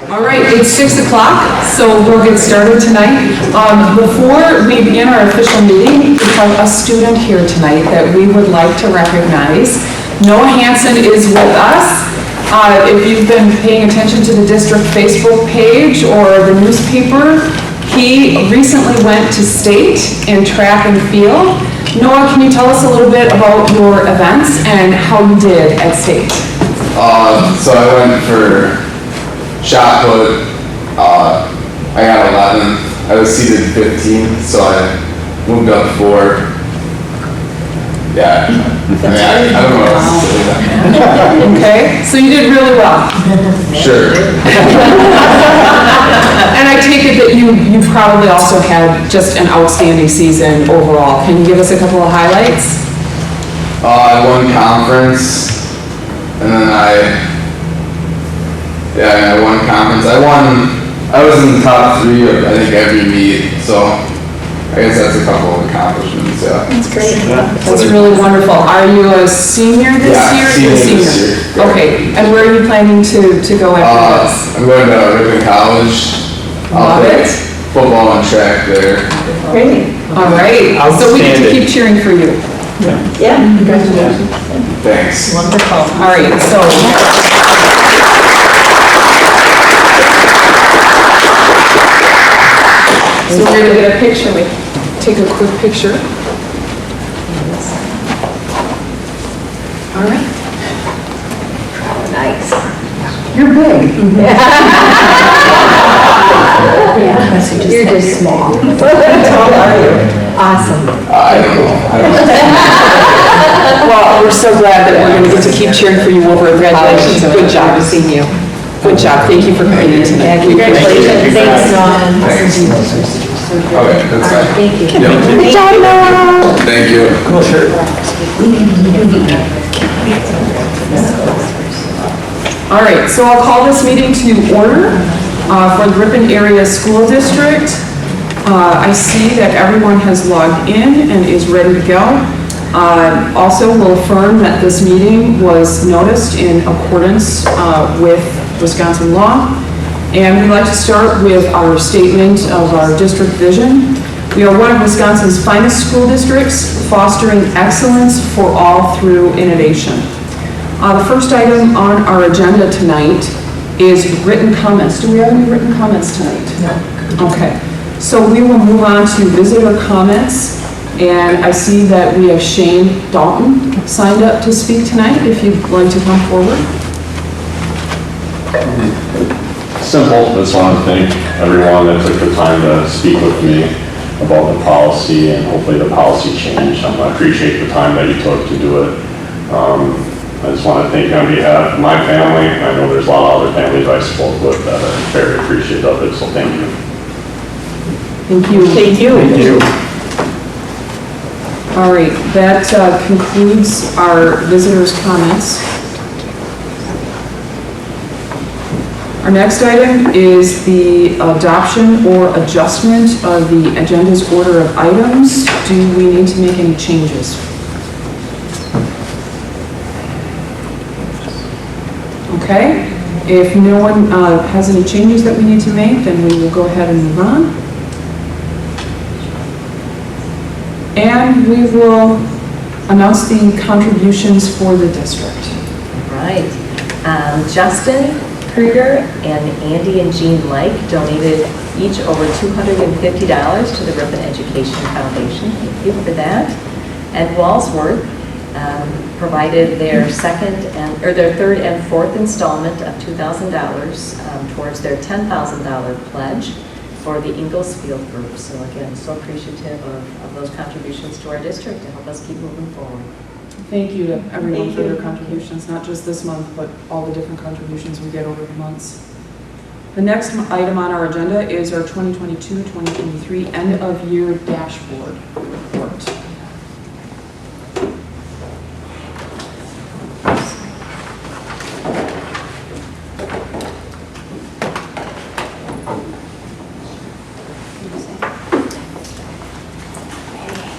All right, it's 6 o'clock, so we'll get started tonight. Before we begin our official meeting, we have a student here tonight that we would like to recognize. Noah Hansen is with us. If you've been paying attention to the district Facebook page or the newspaper, he recently went to state in track and field. Noah, can you tell us a little bit about your events and how you did at state? So I went for shot put, I got 11. I was seated 15, so I moved up 4. Yeah, I don't know what else to say. Okay, so you did really well. Sure. And I take it that you probably also had just an outstanding season overall. Can you give us a couple of highlights? I won conference, and then I won conference. I was in the top 3 of, I think, every meet, so I guess that's a couple of accomplishments, yeah. That's great. That's really wonderful. Are you a senior this year? Senior this year. Okay, and where are you planning to go after this? I'm going to Ripon College. Love it. Football and track there. Great. All right, so we get to keep cheering for you. Yeah, congratulations. Thanks. Wonderful. All right, so we're going to get a picture. We take a quick picture. All right. Nice. You're big. You're just small. How tall are you? Awesome. I don't know. Well, we're so glad that we're going to get to keep cheering for you over at graduation. Good job. Seeing you. Good job. Thank you for coming in tonight. Congratulations. Thanks, Dawn. Okay, that's fine. Thank you. Good job, Noah. Thank you. Cool shirt. All right, so I'll call this meeting to order for the Ripon Area School District. I see that everyone has logged in and is ready to go. Also, we'll affirm that this meeting was noticed in accordance with Wisconsin law. And we'd like to start with our statement of our district vision. We are one of Wisconsin's finest school districts, fostering excellence for all through innovation. The first item on our agenda tonight is written comments. Do we have any written comments tonight? No. Okay. So we will move on to visitor comments. And I see that we have Shane Dalton signed up to speak tonight, if you'd like to come forward. Simple. Just want to thank everyone that took the time to speak with me about the policy and hopefully the policy change. I appreciate the time that you took to do it. I just want to thank you on behalf of my family. I know there's a lot of other families I spoke with that are very appreciative of it, so thank you. Thank you. Thank you. Thank you. All right, that concludes our visitors' comments. Our next item is the adoption or adjustment of the agenda's order of items. Do we need to make any changes? Okay, if no one has any changes that we need to make, then we will go ahead and move on. And we will announce the contributions for the district. Right. Justin Krieger and Andy and Jean Mike donated each over $250 to the Ripon Education Foundation. Thank you for that. And Walsworth provided their third and fourth installment of $2,000 towards their $10,000 pledge for the Inglesfield group. So again, so appreciative of those contributions to our district to help us keep moving forward. Thank you to everyone for their contributions, not just this month, but all the different contributions we get over the months. The next item on our agenda is our 2022-2023 end-of-year dashboard report.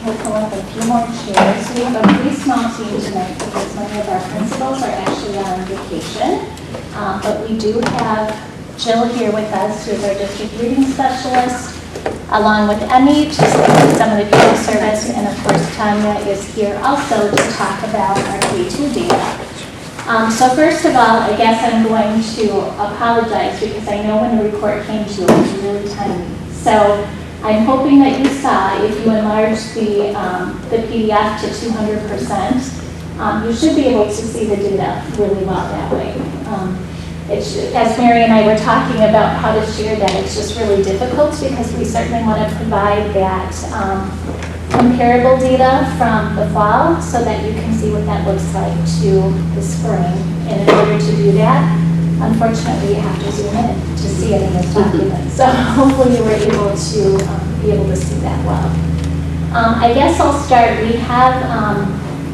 We'll pull up a few more chairs. We have a pretty small team tonight because many of our principals are actually on vacation. But we do have Jill here with us, who is our district reading specialist, along with Emmy to speak to some of the people service, and of course Tanya is here also to talk about our K2 data. So first of all, I guess I'm going to apologize because I know when the report came to you, it was really tiny. So I'm hoping that you saw, if you enlarge the PDF to 200%, you should be able to see the data really well that way. As Mary and I were talking about how to share that, it's just really difficult because we certainly want to provide that comparable data from the fall so that you can see what that looks like to the spring. And in order to do that, unfortunately, you have to zoom in to see it in this document. So hopefully you were able to be able to see that well. I guess I'll start. We have,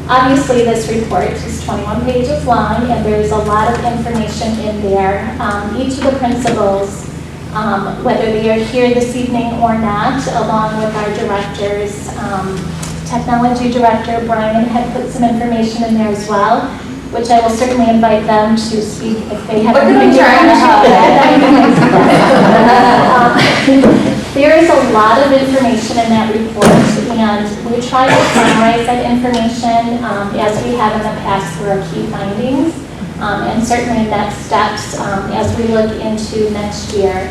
obviously this report is 21 pages long and there's a lot of information in there. Each of the principals, whether they are here this evening or not, along with our directors, technology director Brian had put some information in there as well, which I will certainly invite them to speak if they have anything to There is a lot of information in that report, and we try to summarize that information as we have in the past for our key findings, and certainly next steps as we look into next year.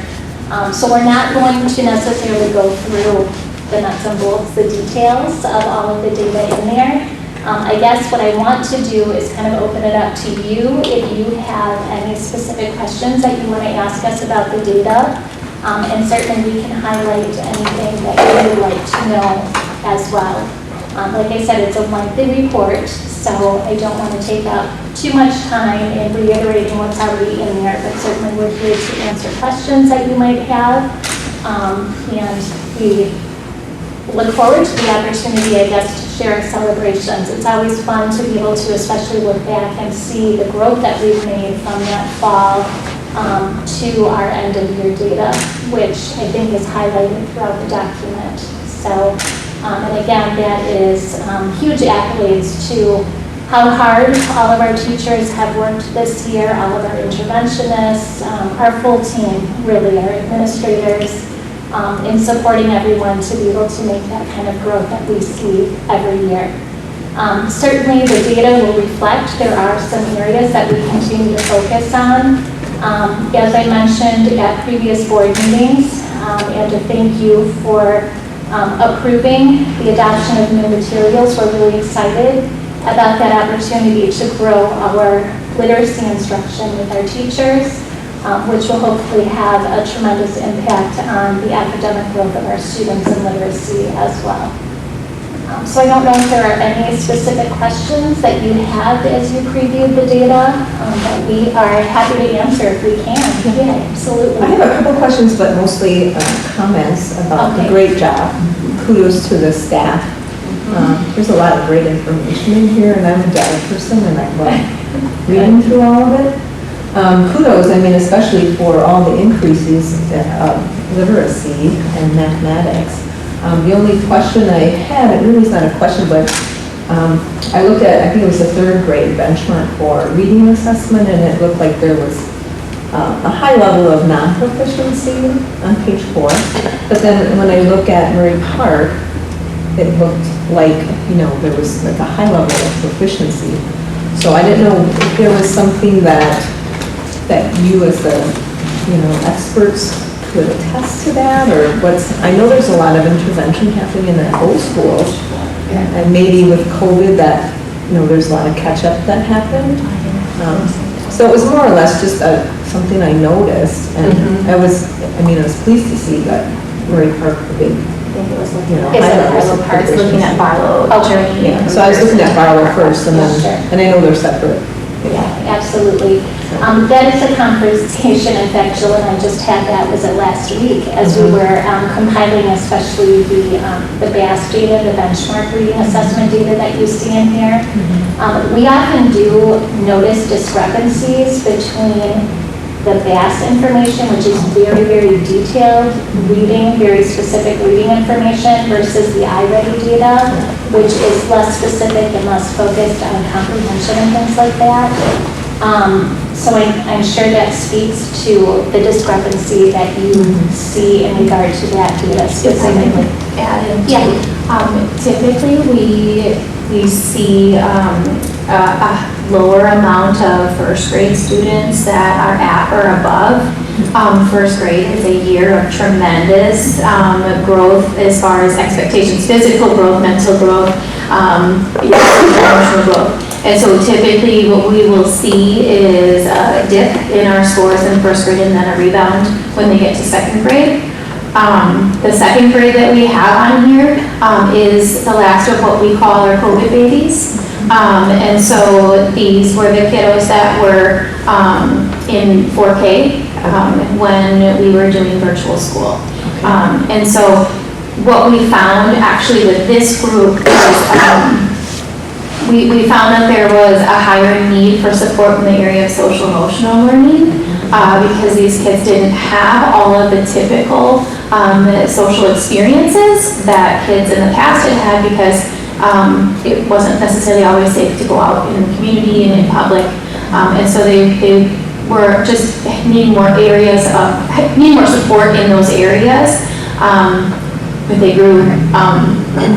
So we're not going to necessarily go through the nuts and bolts, the details of all of the data in there. I guess what I want to do is kind of open it up to you if you have any specific questions that you want to ask us about the data. And certainly we can highlight anything that you would like to know as well. Like I said, it's a monthly report, so I don't want to take up too much time in reiterating what's already in there, but certainly we're here to answer questions that you might have. And we look forward to the opportunity, I guess, to share our celebrations. It's always fun to be able to especially look back and see the growth that we've made from that fall to our end of year data, which I think is highlighted throughout the document. So, and again, that is huge accolades to how hard all of our teachers have worked this year, all of our interventionists, our full team, really, our administrators, in supporting everyone to be able to make that kind of growth that we see every year. Certainly the data will reflect there are some areas that we continue to focus on. As I mentioned at previous board meetings, and to thank you for approving the adoption of new materials. We're really excited about that opportunity to grow our literacy instruction with our teachers, which will hopefully have a tremendous impact on the academic growth of our students in literacy as well. So I don't know if there are any specific questions that you have as you previewed the data, but we are happy to answer if we can. Yeah, absolutely. I have a couple questions, but mostly comments about the great job. Kudos to the staff. There's a lot of great information in here, and I'm a data person, and I love reading through all of it. Kudos, I mean, especially for all the increases of literacy and mathematics. The only question I had, it really is not a question, but I looked at, I think it was the third grade benchmark for reading assessment, and it looked like there was a high level of non-proficiency on page 4. But then when I look at Murray Park, it looked like, you know, there was like a high level of proficiency. So I didn't know if there was something that you as the, you know, experts could attest to that, or what's, I know there's a lot of intervention happening in that whole school, and maybe with COVID that, you know, there's a lot of catch-up that happened. So it was more or less just something I noticed, and I was pleased to see that Murray Park, the big, you know, Park's looking at Barlow journey. Yeah, so I was looking at Barlow first, and then, and I know they're separate. Yeah, absolutely. That is a conversation. In fact, Jill and I just had that, was it last week, as we were compiling especially the BAS data, the benchmark reading assessment data that you see in here. We often do notice discrepancies between the BAS information, which is very, very detailed reading, very specific reading information, versus the iReady data, which is less specific and less focused on comprehension and things like that. So I'm sure that speaks to the discrepancy that you see in regard to that data specifically. Add into, Yeah. typically we see a lower amount of first grade students that are at or above. First grade is a year of tremendous growth as far as expectations, physical growth, mental growth, emotional growth. And so typically what we will see is a dip in our scores in first grade and then a rebound when they get to second grade. The second grade that we have on here is the last of what we call our COVID babies. And so these were the kiddos that were in 4K when we were doing virtual school. And so what we found actually with this group is we found that there was a higher need for support in the area of social emotional learning because these kids didn't have all of the typical social experiences that kids in the past had had because it wasn't necessarily always safe to go out in the community and in public. And so they were just need more support in those areas. But they grew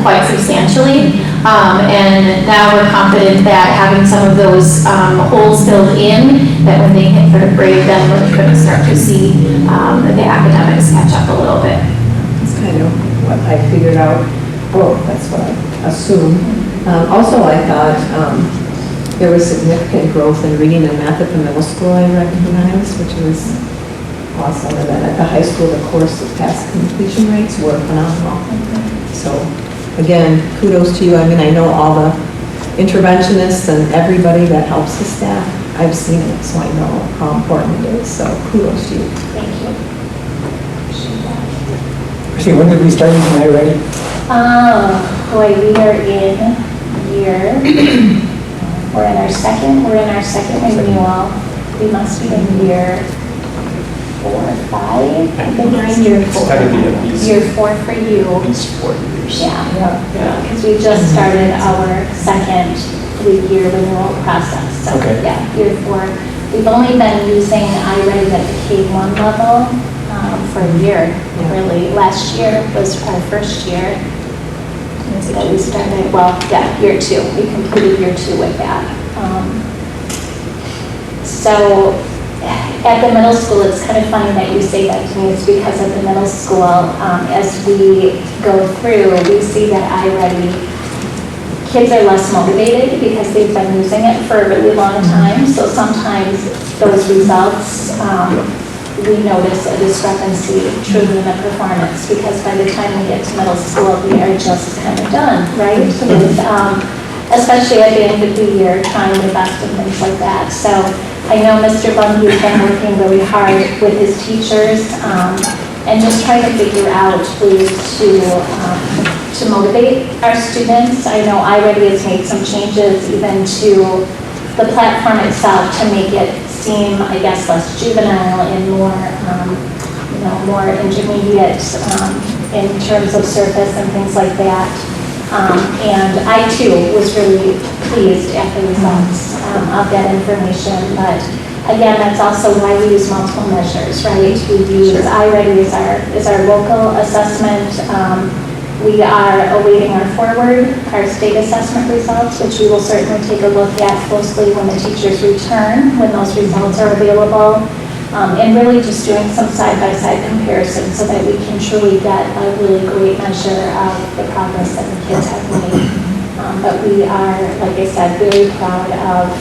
quite substantially. And now we're confident that having some of those holes filled in, that when they hit third grade, then we're going to start to see the academics catch up a little bit. That's kind of what I figured out. Well, that's what I assumed. Also, I thought there was significant growth in reading and math at the middle school I recognized, which was awesome. And then at the high school, the course pass completion rates were phenomenal. So again, kudos to you. I mean, I know all the interventionists and everybody that helps the staff. I've seen it, so I know how important it is. So kudos to you. Thank you. Christine, when did we start using iReady? Boy, we are in we're in our second renewal. We must be in year 4 or 5. I think we're in year 4. It's gotta be at least- Year 4 for you. At least 4 years. Yeah, because we just started our second 3-year renewal process. So, Okay. yeah, year 4. We've only been using iReady at the K-1 level for a year, really. Last year was our first year that we started, year 2. We completed year 2 with that. So at the middle school, it's kind of funny that you say that to me. It's because at the middle school, as we go through, we see that iReady, kids are less motivated because they've been using it for a really long time. So sometimes those results, we notice a discrepancy truly in the performance because by the time we get to middle school, we are just kind of done, right? With, especially at the end of the year, trying the best and things like that. So I know Mr. Bundy's been working really hard with his teachers and just trying to figure out ways to motivate our students. I know iReady has made some changes even to the platform itself to make it seem, I guess, less juvenile and more, more intermediate in terms of surface and things like that. And I too was really pleased at the results of that information. But again, that's also why we use multiple measures, right? We use iReady as our local assessment. We are awaiting our our state assessment results, which we will certainly take a look at closely when the teachers return, when those results are available. And really just doing some side-by-side comparison so that we can truly get a really great measure of the progress that the kids have made. But we are, like I said, very proud of,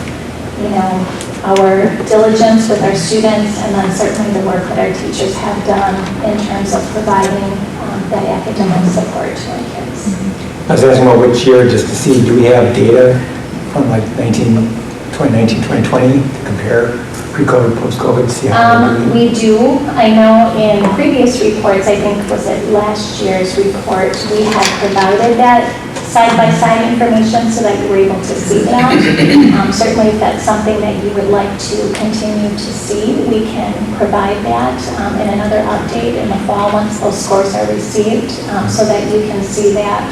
our diligence with our students and then certainly the work that our teachers have done in terms of providing that academic support to our kids. I was asking about which year, just to see, do we have data from like 2019, 2020 to compare pre-COVID, post-COVID, see how we're doing? We do. I know in previous reports, I think was it last year's report, we had provided that side-by-side information so that you were able to see that. Certainly if that's something that you would like to continue to see, we can provide that in another update in the fall once those scores are received so that you can see that.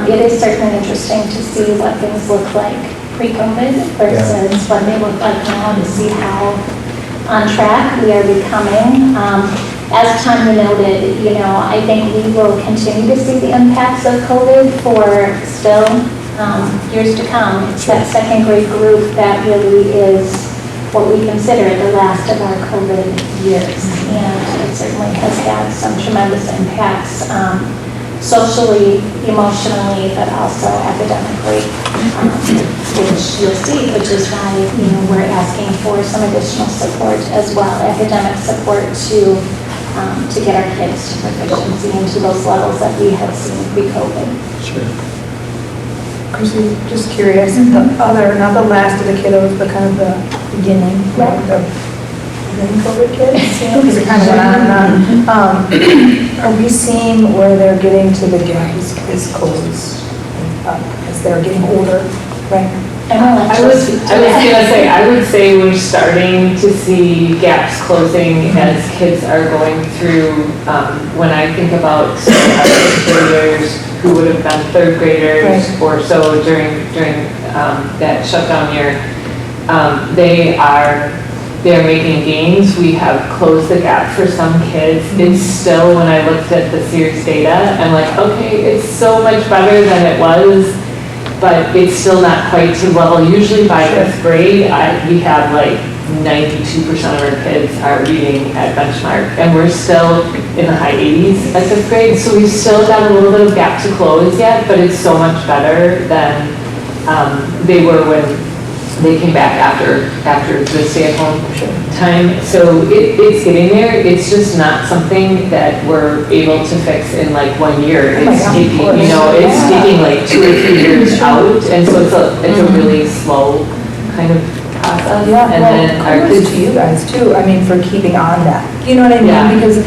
It is certainly interesting to see what things look like pre-COVID versus what they look like now, to see how on track we are becoming. As Tanya noted, I think we will continue to see the impacts of COVID for still years to come. It's that second grade group that really is what we consider the last of our COVID years. And it certainly has had some tremendous impacts socially, emotionally, but also academically, which you'll see, which is why, we're asking for some additional support as well, academic support to get our kids to proficiency and to those levels that we had seen pre-COVID. Sure. Chrissy, just curious, not the last of the kiddos, but kind of the beginning, like the COVID kids, because it kind of went on and on. Are we seeing where they're getting to the gap is closed as they're getting older, right? I would say we're starting to see gaps closing as kids are going through, when I think about our fifth graders who would have been third graders or so during that shutdown year, they're making gains. We have closed the gap for some kids. It's still, when I looked at the Sears data, I'm like, okay, it's so much better than it was, but it's still not quite to level. Usually by fifth grade, we have like 92% of our kids are reading at benchmark, and we're still in the high 80s at fifth grade, so we've still got a little bit of gap to close yet, but it's so much better than they were when they came back after the stay-at-home time. So it's getting there. It's just not something that we're able to fix in like 1 year. It's taking, it's taking like 2 or 3 years out, and so it's a really slow kind of process. Yeah, and then our kudos kids, to you guys too, for keeping on that. You know what I mean? Yeah. Because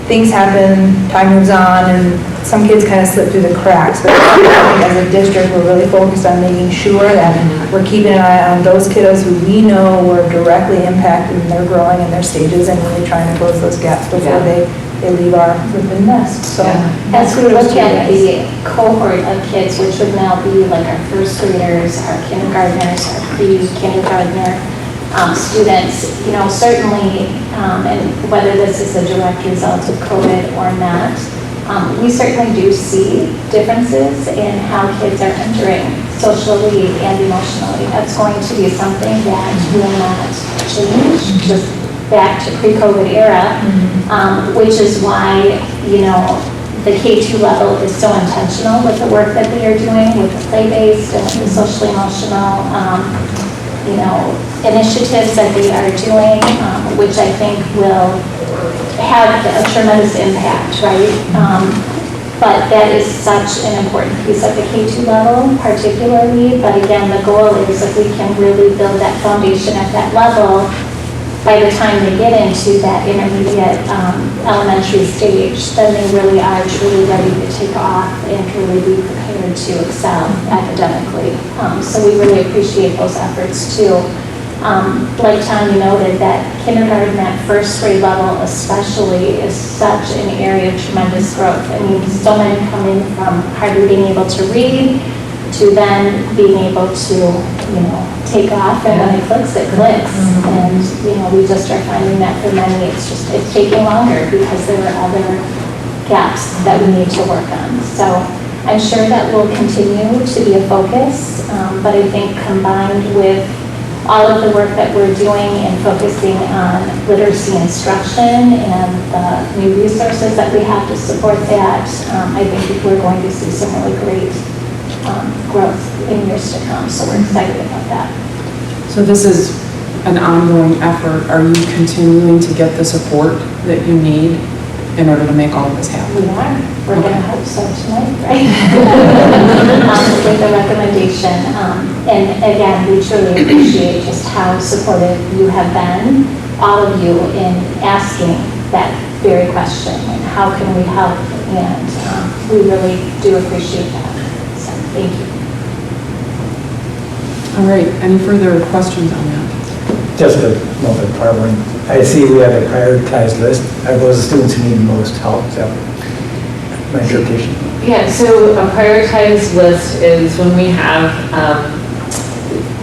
things happen, time moves on, and some kids kind of slip through the cracks. But I think as a district, we're really focused on making sure that we're keeping an eye on those kiddos who we know were directly impacted in their growing and their stages, and really trying to close those gaps before they leave our Ripon nest. So as we kudos look to you at guys. the cohort of kids, which would now be like our first graders, our kindergartners, our pre-kindergartner students, certainly, and whether this is a direct result of COVID or not, we certainly do see differences in how kids are entering socially and emotionally. That's going to be something that will not change, just back to pre-COVID era, which is why, the K-2 level is so intentional with the work that they are doing with the play-based and with the social emotional, initiatives that they are doing, which I think will have a tremendous impact, right? But that is such an important piece of the K-2 level, particularly. But again, the goal is if we can really build that foundation at that level, by the time they get into that intermediate elementary stage, then they really are truly ready to take off and really be prepared to excel academically. So we really appreciate those efforts too. Like Tanya noted, that kindergarten, that first grade level especially, is such an area of tremendous growth. I mean, so many come in from hardly being able to read to then being able to, take off, and when it clicks, it clicks. And, we just are finding that for many, it's taking longer because there are other gaps that we need to work on. So I'm sure that will continue to be a focus, but I think combined with all of the work that we're doing and focusing on literacy instruction and the new resources that we have to support that, I think we're going to see some really great growth in years to come. So we're excited about that. So this is an ongoing effort. Are you continuing to get the support that you need in order to make all of this happen? We are. We're going to hope so tonight, right? With the recommendation. And again, we truly appreciate just how supportive you have been, all of you, in asking that very question, and how can we help? And we really do appreciate that. So thank you. All right, any further questions on that? Just a little bit, Barbara. I see we have a prioritized list. Are those the students who need the most help? Is that my interpretation? Yeah, so a prioritized list is when we have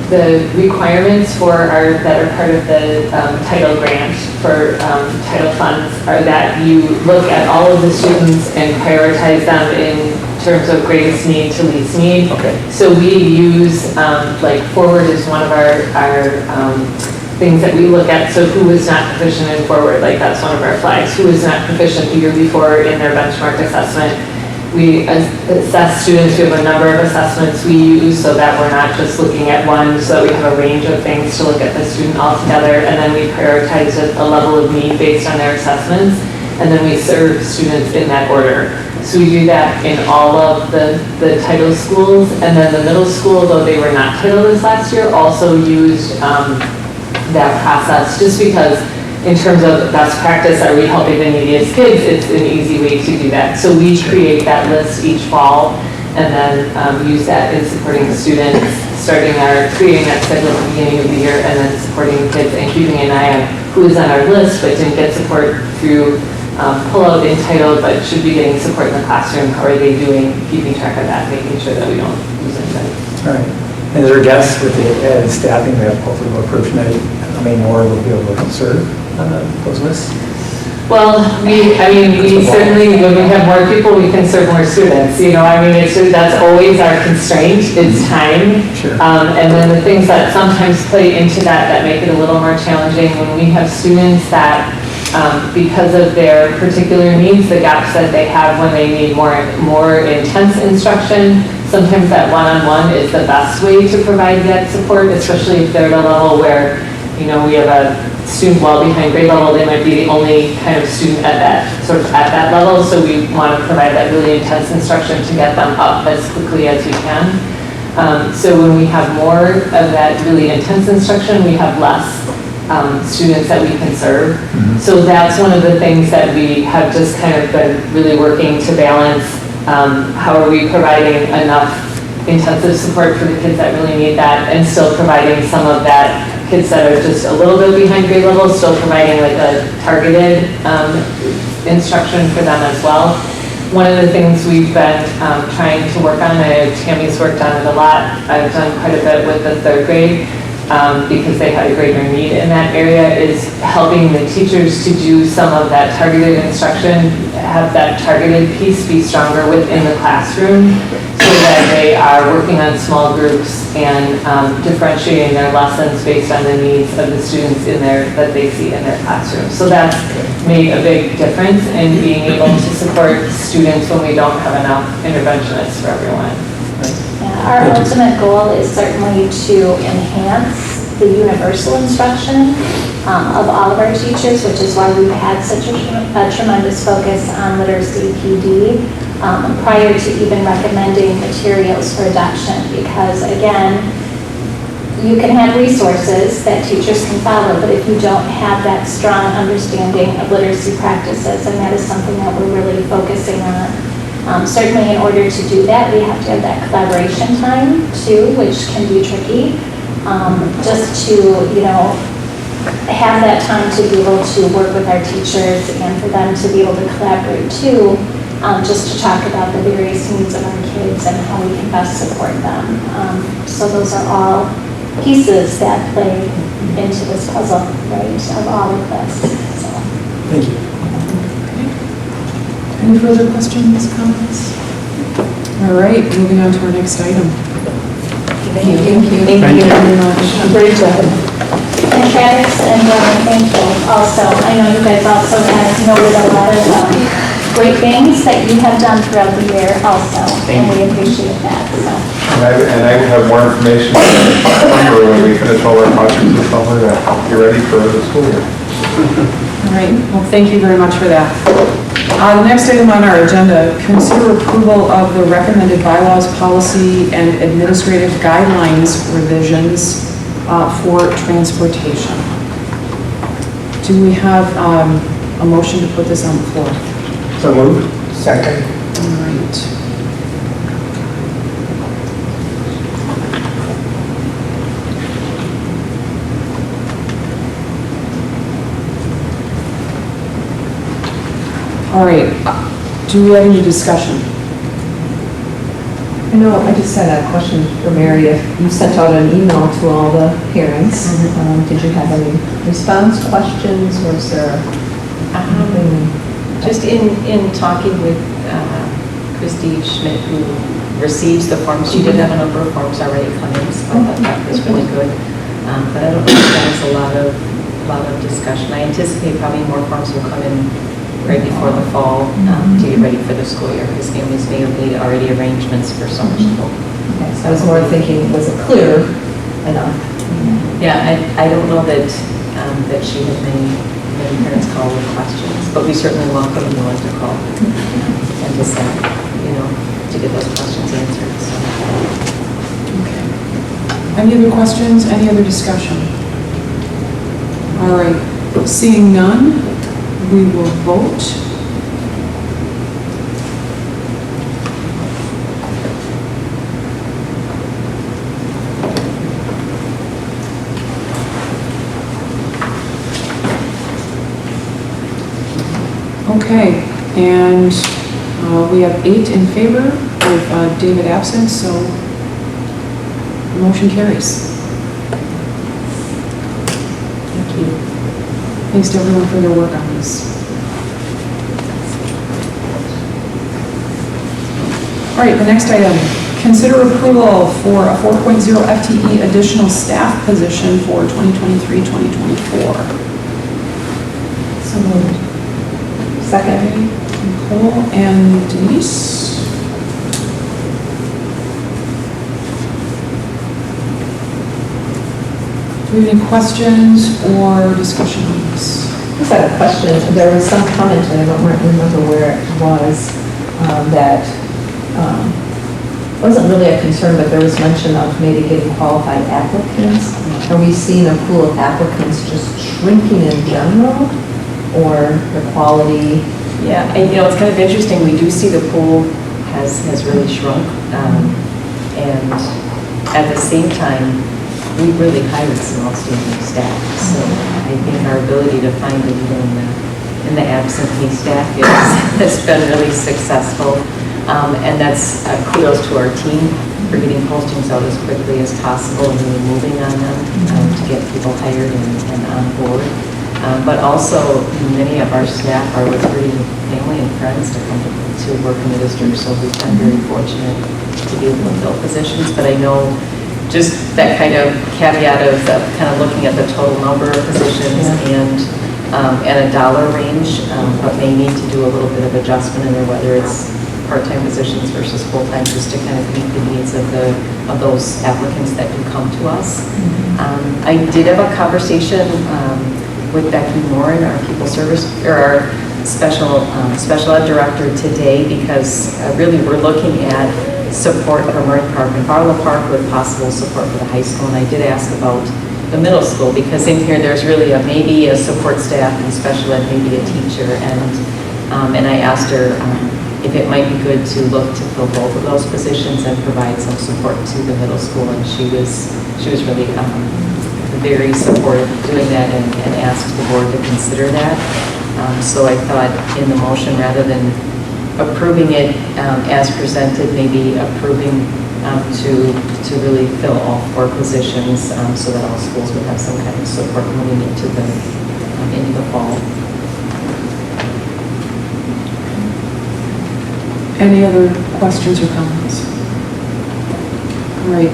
the requirements that are part of the title grant for title funds are that you look at all of the students and prioritize them in terms of greatest need to least need. Okay. So we use, like forward is one of our things that we look at. So who is not proficient in forward, like that's one of our flags. Who is not proficient the year before in their benchmark assessment. We assess students, we have a number of assessments we use so that we're not just looking at one, so that we have a range of things to look at the student altogether, and then we prioritize a level of need based on their assessments, and then we serve students in that order. So we do that in all of the title schools, and then the middle school, though they were not titled this last year, also used that process just because in terms of best practice, are we helping the neediest kids? It's an easy way to do that. So we create that list each fall and then use that in supporting the students, creating that schedule at the beginning of the year and then supporting kids and keeping an eye on who is on our list but didn't get support through pull-out entitled but should be getting support in the classroom. How are they doing? Keeping track of that, making sure that we don't lose anybody. All right. And is there a guess with the added staffing that hopefully will approach how many more will be able to serve those lists? Well, we certainly, when we have more people, we can serve more students. That's always our constraint, it's time. Sure. And then the things that sometimes play into that make it a little more challenging when we have students that, because of their particular needs, the gaps that they have when they need more intense instruction, sometimes that one-on-one is the best way to provide that support, especially if they're at a level where, we have a student well behind grade level, they might be the only kind of student at that level, so we want to provide that really intense instruction to get them up as quickly as we can. So when we have more of that really intense instruction, we have less students that we can serve. Mm-hmm. So that's one of the things that we have just kind of been really working to balance. How are we providing enough intensive support for the kids that really need that and still providing some of that kids that are just a little bit behind grade level, still providing like a targeted instruction for them as well. One of the things we've been trying to work on, Tammy's worked on it a lot, I've done quite a bit with the third grade because they had a greater need in that area, is helping the teachers to do some of that targeted instruction, have that targeted piece be stronger within the classroom so that they are working on small groups and differentiating their lessons based on the needs of the students that they see in their classroom. So that's made a big difference in being able to support students when we don't have enough interventionists for everyone. Yeah, our ultimate goal is certainly to enhance the universal instruction of all of our teachers, which is why we've had such a tremendous focus on literacy PD prior to even recommending materials for adoption, because again, you can have resources that teachers can follow, but if you don't have that strong understanding of literacy practices, and that is something that we're really focusing on. Certainly in order to do that, we have to have that collaboration time too, which can be tricky. Just to, have that time to be able to work with our teachers and for them to be able to collaborate too, just to talk about the various needs of our kids and how we can best support them. So those are all pieces that play into this puzzle, right, of all of this. So. Thank you. Any further questions, comments? All right, moving on to our next item. Thank you. Thank you very much. Great job. And Travis and Robin, thank you also. I know you guys also have noted a lot of great things that you have done throughout the year also, and we appreciate that. So. And I have more information when we finish all our projects this summer to help you ready for the school year. All right, well, thank you very much for that. The next item on our agenda, consider approval of the recommended bylaws, policy, and administrative guidelines revisions for transportation. Do we have a motion to put this on the floor? So moved. Second. All right. All right, do we have any discussion? I know, I just had a question for Mary. If you sent out an email to all the parents, did you have any response, questions, or is there? Just in talking with Christy Schmidt, who receives the forms, she did have a number of forms already come in, so I thought that was really good. But I don't know if that was a lot of discussion. I anticipate probably more forms will come in right before the fall to get ready for the school year, because families may have made already arrangements for summer school. Okay, so I was more thinking, was it clear enough? Yeah, I don't know that that she had many parents call with questions, but we certainly welcome anyone to call and to send, to get those questions answered. So. Okay. Any other questions? Any other discussion? All right. Seeing none, we will vote. Okay, and we have 8 in favor with David absent, so the motion carries. Thank you. Thanks to everyone for their work on this. All right, the next item, consider approval for a 4.0 FTE additional staff position for 2023-2024. So moved. Second. Nicole and Denise. Do we have any questions or discussion on this? I just had a question. There was some comment, and I don't remember where it was, that wasn't really a concern, but there was mention of maybe getting qualified applicants. Are we seeing a pool of applicants just shrinking in general, or the quality? Yeah, and it's kind of interesting. We do see the pool has really shrunk, and at the same time, we really hired some outstanding staff. So I think our ability to find it even in the absentee staff has been really successful. And that's kudos to our team for getting postings out as quickly as possible and really moving on them to get people hired and on board. But also, many of our staff are recruiting family and friends to come to work in the district, so we've been very fortunate to be able to fill positions. But I know just that kind of caveat of kind of looking at the total number of positions and a dollar range, but may need to do a little bit of adjustment in there, whether it's part-time positions versus full-time, just to kind of meet the needs of those applicants that do come to us. I did have a conversation with Becky Morin, our people service, or our special ed director today, because really we're looking at support for Murray Park and Barlow Park with possible support for the high school. And I did ask about the middle school, because in here there's really maybe a support staff and special ed, maybe a teacher, and I asked her if it might be good to look to fill both of those positions and provide some support to the middle school, and she was really very supportive of doing that and asked the board to consider that. So I thought in the motion, rather than approving it as presented, maybe approving to really fill all 4 positions so that all schools would have some kind of support moving into the fall. Any other questions or comments? All right.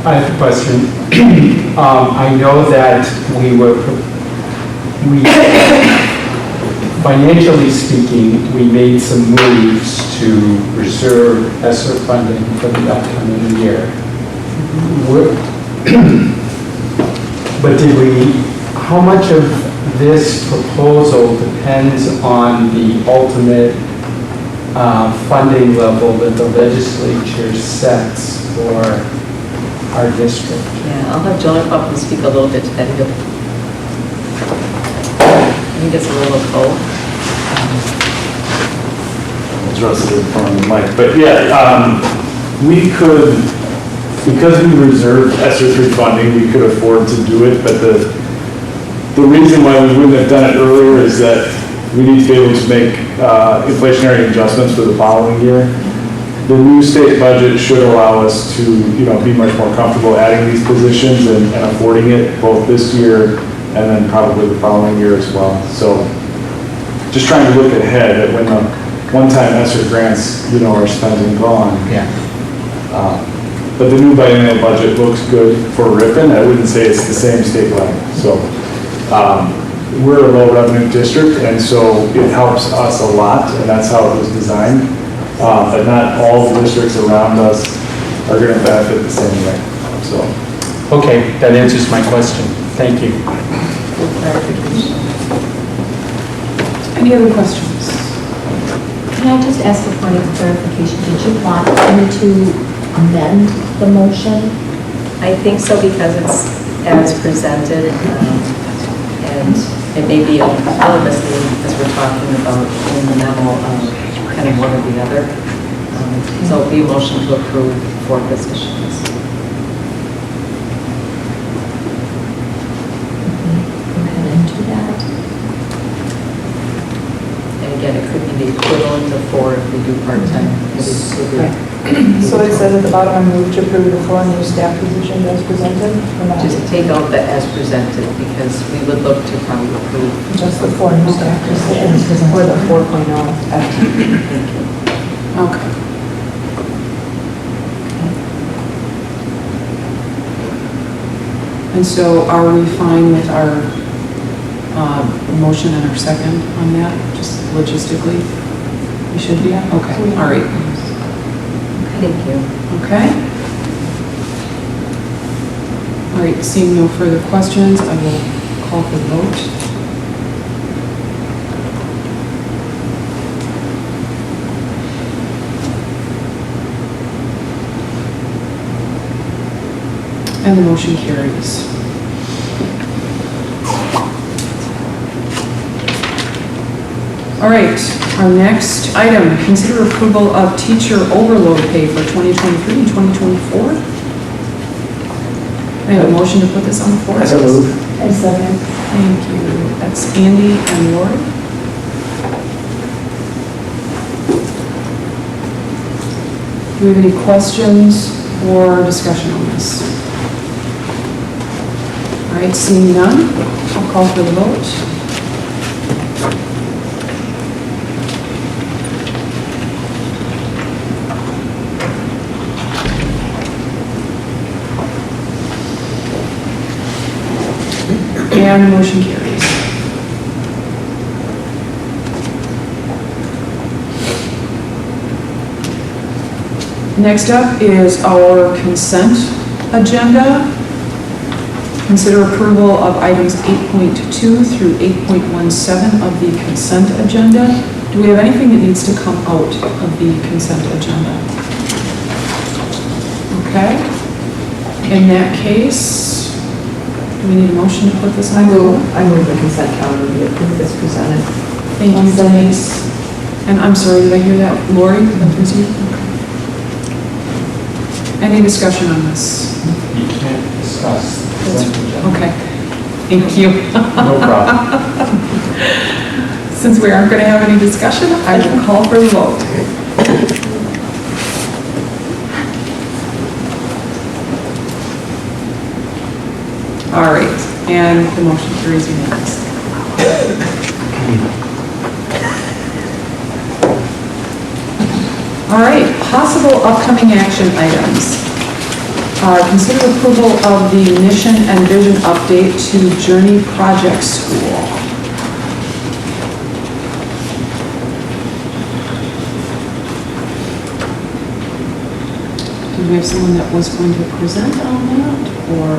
I have a question. I know that financially speaking, we made some moves to reserve ESSER funding for the upcoming year. But how much of this proposal depends on the ultimate funding level that the legislature sets for our district? Yeah, I'll have Jonah come up and speak a little bit to that. I think it's a little cold. It's rusted in front of the mic, but yeah, we could, because we reserved ESSER 3 funding, we could afford to do it, but the reason why we wouldn't have done it earlier is that we need to be able to make inflationary adjustments for the following year. the new state budget should allow us to, be much more comfortable adding these positions and affording it both this year and then probably the following year as well. So just trying to look ahead at when the one-time ESSER grants, are spent and gone. Yeah. But the new biennial budget looks good for Ripon. I wouldn't say it's the same statewide. So we're a low revenue district, and so it helps us a lot, and that's how it was designed. But not all the districts around us are going to benefit the same way. So. Okay, that answers my question. Thank you. Good clarification. Any other questions? Can I just ask a point of clarification? Did you want me to amend the motion? I think so because it's as presented, and it may be a little misleading because we're talking about in the memo kind of one or the other. So it'll be a motion to approve 4 positions. Go ahead and do that. And again, it could be the equivalent of 4 if we do part-time. So it says at the bottom, I move to approve the 4 new staff positions as presented. Or not? Just take out the as presented because we would look to probably approve. Just the 4 new staff positions. Or the 4.0 Okay. And so are we fine with our motion and our second on that, just logistically? We should be? Okay, all right. Thank you. Okay. All right, seeing no further questions, I will call for the vote. And the motion carries. All right, our next item, consider approval of teacher overload pay for 2023 and 2024. I have a motion to put this on the floor. So move. I second. Thank you. That's Andy and Lori. Do we have any questions or discussion on this? All right, seeing none, I'll call for the vote. And the motion carries. Next up is our consent agenda. Consider approval of items 8.2 through 8.17 of the consent agenda. Do we have anything that needs to come out of the consent agenda? Okay. In that case, do we need a motion to put this on? I move the consent calendar be approved as presented. Thank you, Denise. And I'm sorry, did I hear that? Lori, that was you? Any discussion on this? You can't discuss. Okay, thank you. No problem. Since we aren't going to have any discussion, I will call for the vote. All right, and the motion carries unanimously. All right, possible upcoming action items. Consider approval of the mission and vision update to Journey Project School. Do we have someone that was going to present on that, or?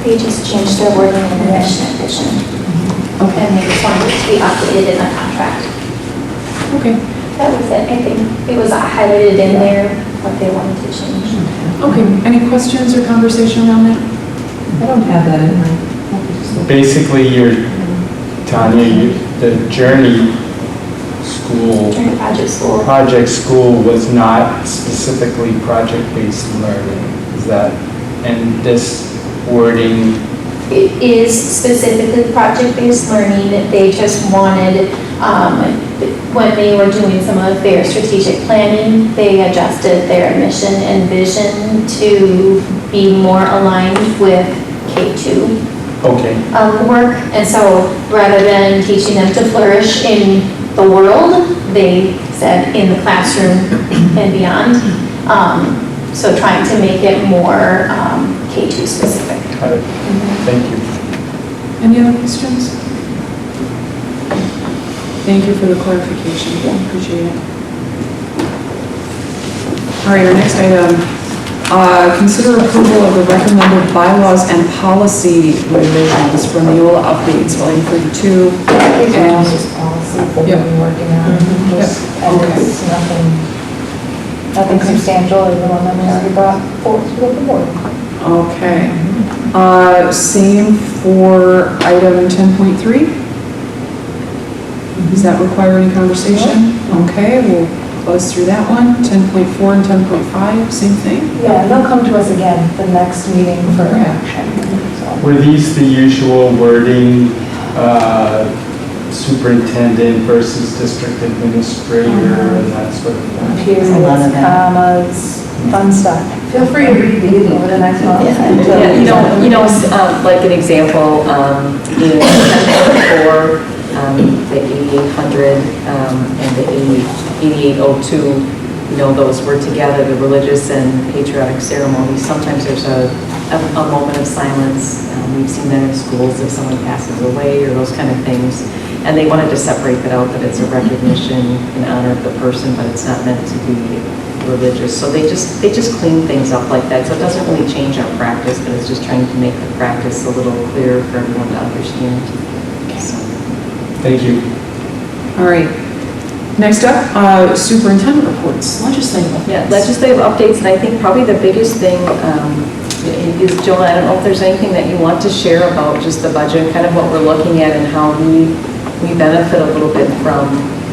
They just changed their wording in the mission and vision. Okay. And they just wanted it to be updated in the contract. Okay. That was it. I think it was highlighted in there what they wanted to change. Okay, any questions or conversation around that? I don't have that in mind. Basically, Tanya, the Journey School, Journey Project School was not specifically project-based learning. Is that, and this wording it is specifically project-based learning. They just wanted, when they were doing some of their strategic planning, they adjusted their mission and vision to be more aligned with K-2 Okay. work. And so rather than teaching them to flourish in the world, they said in the classroom and beyond. So trying to make it more K-2 specific. Got it. Thank you. Any other questions? Thank you for the clarification, appreciate it. All right, our next item, consider approval of the recommended bylaws and policy revisions from the Neola updates, volume 32. These are all just policies that we've been working on, just, and it's nothing substantial, other than the one that we already brought forward to the board. Okay. Same for item 10.3? Does that require any conversation? Okay, we'll buzz through that one. 10.4 and 10.5, same thing? Yeah, they'll come to us again the next meeting for action. So. Were these the usual wording, superintendent versus district administrator and that sort of thing? Periods, commas, fun stuff. Feel free to read these over the next month. Yeah, like an example, in 10.4, the 8800 and the 8802, those were together, the religious and patriotic ceremonies. Sometimes there's a moment of silence. We've seen that in schools if someone passes away or those kind of things. And they wanted to separate that out, that it's a recognition in honor of the person, but it's not meant to be religious. So they just clean things up like that. So it doesn't really change our practice, but it's just trying to make the practice a little clearer for everyone to understand. So. Thank you. All right. Next up, superintendent reports, legislative updates. Yeah, legislative updates, and I think probably the biggest thing is, Joanne, I don't know if there's anything that you want to share about just the budget, kind of what we're looking at and how we benefit a little bit from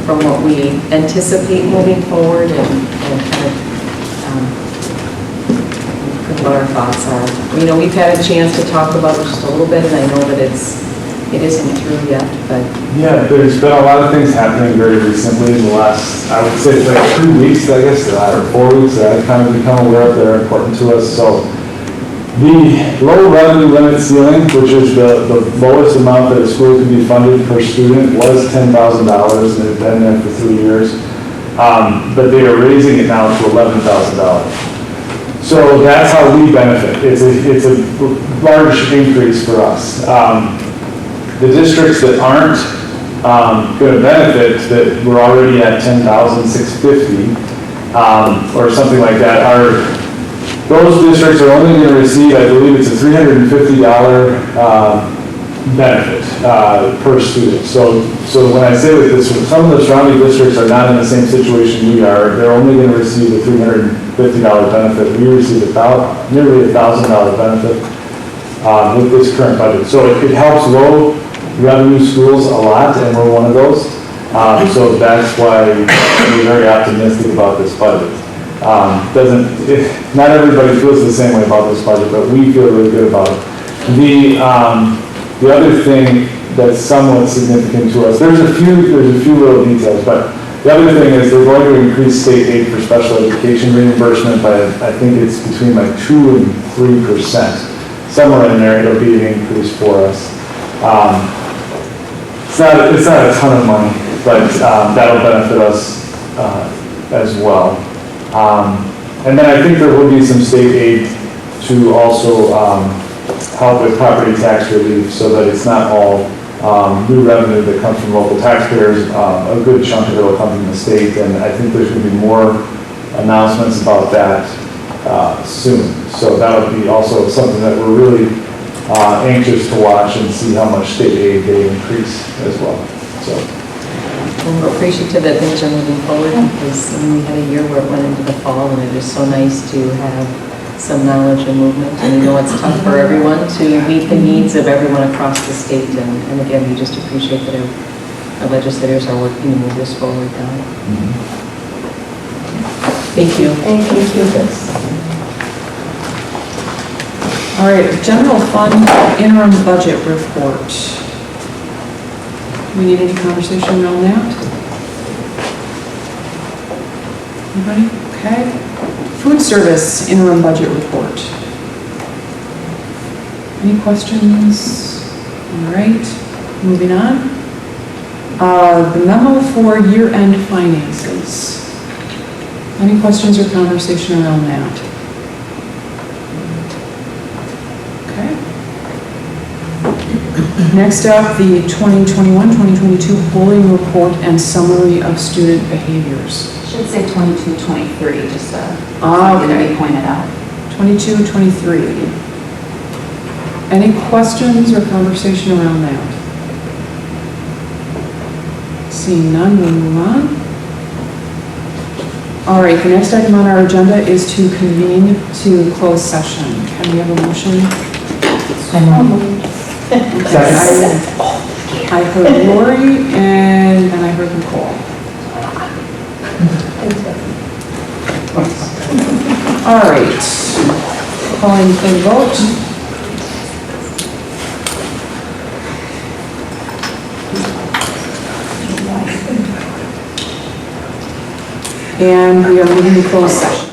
what we anticipate moving forward and kind of what our thoughts are. We've had a chance to talk about it just a little bit, and I know that it isn't through yet, but. Yeah, there's been a lot of things happening very recently in the last, I would say it's like 3 weeks, I guess, or 4 weeks that I've kind of become aware of that are important to us. So the low revenue limit ceiling, which is the lowest amount that a school can be funded per student, was $10,000 and it had been there for 3 years. But they are raising it now to $11,000. So that's how we benefit. It's a large increase for us. The districts that aren't going to benefit, that we're already at $10,650 or something like that, those districts are only going to receive, I believe it's a $350 benefit per student. So when I say that some of the surrounding districts are not in the same situation we are, they're only going to receive a $350 benefit. We receive nearly $1,000 benefit with this current budget. So it helps low revenue schools a lot, and we're one of those. So that's why we're very optimistic about this budget. Not everybody feels the same way about this budget, but we feel really good about it. The other thing that's somewhat significant to us, there's a few little details, but the other thing is they're going to increase state aid for special education reimbursement by, I think it's between like 2% and 3%. Somewhere in there, it'll be an increase for us. It's not a ton of money, but that'll benefit us as well. And then I think there will be some state aid to also help with property tax relief so that it's not all new revenue that comes from local taxpayers. A good chunk of it will come from the state, and I think there's going to be more announcements about that soon. So that'll be also something that we're really anxious to watch and see how much state aid they increase as well. So. And we're appreciative that things are moving forward because we had a year where it went into the fall, and it is so nice to have some knowledge and movement. And it's tough for everyone to meet the needs of everyone across the state. And again, we just appreciate that our legislators are working to move this forward now. Thank you. Thank you. All right, general fund interim budget report. Do we need any conversation around that? Anybody? Okay. Food service interim budget report. Any questions? All right, moving on. The memo for year-end finances. Any questions or conversation around that? Okay. Next up, the 2021-2022 polling report and summary of student behaviors. Should say 22, 23, just Okay. to be pointed out. 22, 23. Any questions or conversation around that? Seeing none, we'll move on. All right, the next item on our agenda is to convene to closed session. Can we have a motion? I heard Lori and then I heard Nicole. All right, calling for the vote. And we are moving to closed session.